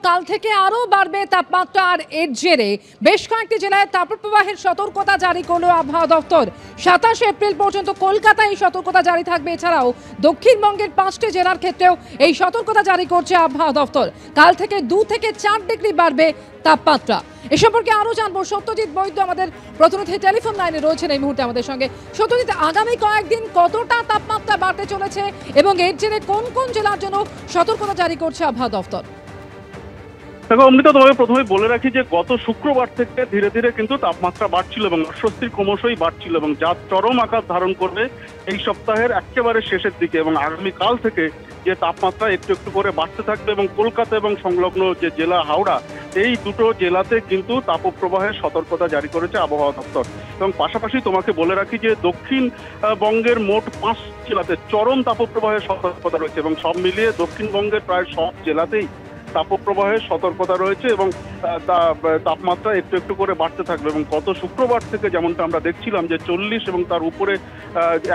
কাল থেকে আরো বাড়বে তাপমাত্রা আর এর জেরে বেশ কয়েকটি জেলায় তাপপ্রবাহের সতর্কতা জারি করল আবহাওয়া দপ্তর। 27 এপ্রিল পর্যন্ত কলকাতায় এই সতর্কতা জারি থাকবে। এছাড়াও দক্ষিণবঙ্গের 5টি জেলার ক্ষেত্রেও এই সতর্কতা জারি করছে আবহাওয়া দপ্তর। কাল থেকে 2 থেকে 4 ডিগ্রি বাড়বে তাপমাত্রা। এ সম্পর্কে আরো জানবো, সত্যজিৎ বৈদ্য আমাদের প্রতিনিধি টেলিফোন লাইনে রয়েছেন এই মুহূর্তে আমাদের সঙ্গে। সত্যজিৎ, আগামী কয়েকদিন কতটা তাপমাত্রা বাড়তে চলেছে এবং এর জেরে কোন কোন জেলার জন্য সতর্কতা জারি করছে আবহাওয়া দপ্তর? দেখো অমৃতা, তোমাকে প্রথমেই বলে রাখি যে গত শুক্রবার থেকে ধীরে ধীরে কিন্তু তাপমাত্রা বাড়ছিল এবং অস্বস্তির ক্রমশই বাড়ছিল এবং যা চরম আকার ধারণ করবে এই সপ্তাহের একেবারে শেষের দিকে। এবং আগামীকাল থেকে যে তাপমাত্রা একটু একটু করে বাড়তে থাকবে এবং কলকাতা এবং সংলগ্ন যে জেলা হাওড়া, এই দুটো জেলাতে কিন্তু তাপপ্রবাহের সতর্কতা জারি করেছে আবহাওয়া দপ্তর। এবং পাশাপাশি তোমাকে বলে রাখি যে দক্ষিণবঙ্গের মোট 5 জেলাতে চরম তাপপ্রবাহের সতর্কতা রয়েছে এবং সব মিলিয়ে দক্ষিণবঙ্গের প্রায় সব জেলাতেই তাপপ্রবাহের সতর্কতা রয়েছে এবং তাপমাত্রা একটু একটু করে বাড়তে থাকবে। এবং গত শুক্রবার থেকে যেমনটা আমরা দেখছিলাম যে 40 এবং তার উপরে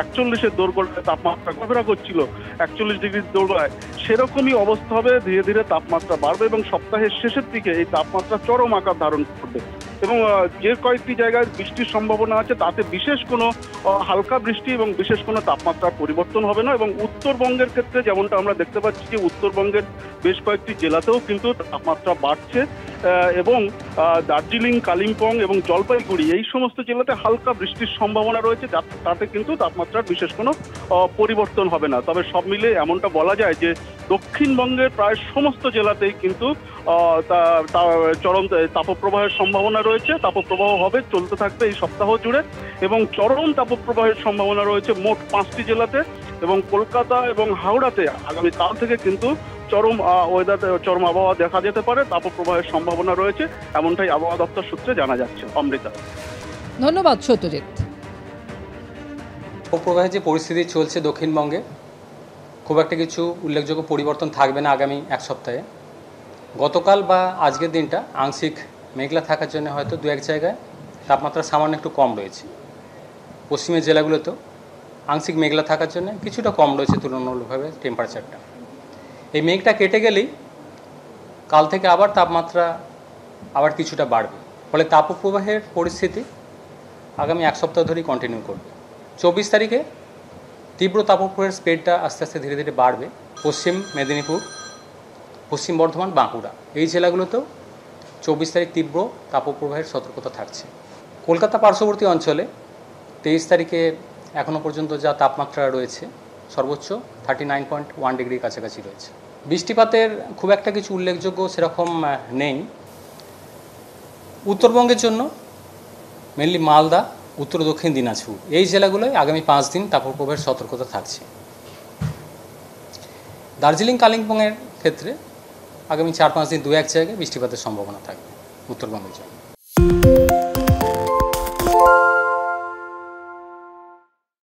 41-এর দোরগোড়ায় তাপমাত্রা ঘোরাফেরা করছিল, 41 ডিগ্রির দোরগোড়ায়, সেরকমই অবস্থা হবে। ধীরে ধীরে তাপমাত্রা বাড়বে এবং সপ্তাহের শেষের দিকে এই তাপমাত্রা চরম আকার ধারণ করবে এবং যে কয়েকটি জায়গায় বৃষ্টির সম্ভাবনা আছে তাতে বিশেষ কোনো হালকা বৃষ্টি এবং বিশেষ কোনো তাপমাত্রার পরিবর্তন হবে না। এবং উত্তরবঙ্গের ক্ষেত্রে যেমনটা আমরা দেখতে পাচ্ছি যে উত্তরবঙ্গের বেশ কয়েকটি জেলাতেও কিন্তু তাপমাত্রা বাড়ছে এবং দার্জিলিং, কালিম্পং এবং জলপাইগুড়ি এই সমস্ত জেলাতে হালকা বৃষ্টির সম্ভাবনা রয়েছে, তাতে কিন্তু তাপমাত্রার বিশেষ কোনো পরিবর্তন হবে না। তবে সব মিলে এমনটা বলা যায় যে দক্ষিণবঙ্গের প্রায় সমস্ত জেলাতেই কিন্তু চরম তাপপ্রবাহের সম্ভাবনা রয়েছে। তাপপ্রবাহ হবে, চলতে থাকবে এই সপ্তাহ জুড়ে এবং চরম তাপপ্রবাহের সম্ভাবনা রয়েছে মোট 5টি জেলাতে। এবং কলকাতা এবং হাওড়াতে আগামীকাল থেকে কিন্তু চরম আবহাওয়া দেখা যেতে পারে, তাপপ্রবাহের সম্ভাবনা রয়েছে, এমনটাই আবহাওয়া দপ্তর সূত্রে জানা যাচ্ছে। অমৃতা, ধন্যবাদ সত্যজিৎ। তাপপ্রবাহের যে পরিস্থিতি চলছে দক্ষিণবঙ্গে, খুব একটা কিছু উল্লেখযোগ্য পরিবর্তন থাকবে না আগামী এক সপ্তাহে। গতকাল বা আজকের দিনটা আংশিক মেঘলা থাকার জন্য হয়তো 2-1 জায়গায় তাপমাত্রা সামান্য একটু কম রয়েছে। পশ্চিমের জেলাগুলোতেও আংশিক মেঘলা থাকার জন্য কিছুটা কম রয়েছে তুলনামূলকভাবে টেম্পারেচারটা। এই মেঘটা কেটে গেলেই কাল থেকে আবার তাপমাত্রা আবার কিছুটা বাড়বে, ফলে তাপপ্রবাহের পরিস্থিতি আগামী এক সপ্তাহ ধরেই কন্টিনিউ করবে। 24 তারিখে তীব্র তাপপ্রবাহের স্পিডটা আস্তে আস্তে ধীরে ধীরে বাড়বে। পশ্চিম মেদিনীপুর, পশ্চিম বর্ধমান, বাঁকুড়া এই জেলাগুলোতেও 24 তারিখ তীব্র তাপপ্রবাহের সতর্কতা থাকছে। কলকাতা পার্শ্ববর্তী অঞ্চলে 23 তারিখে এখনও পর্যন্ত যা তাপমাত্রা রয়েছে সর্বোচ্চ 39.1 ডিগ্রির কাছাকাছি রয়েছে। বৃষ্টিপাতের খুব একটা কিছু উল্লেখযোগ্য সেরকম নেই। উত্তরবঙ্গের জন্য মেনলি মালদা, উত্তর দক্ষিণ দিনাজপুর এই জেলাগুলোয় আগামী 5 দিন তাপপ্রবাহের সতর্কতা থাকছে। দার্জিলিং, কালিম্পংয়ের ক্ষেত্রে আগামী 4-5 দিন 2-1 জায়গায় বৃষ্টিপাতের সম্ভাবনা থাকবে উত্তরবঙ্গের জন্য।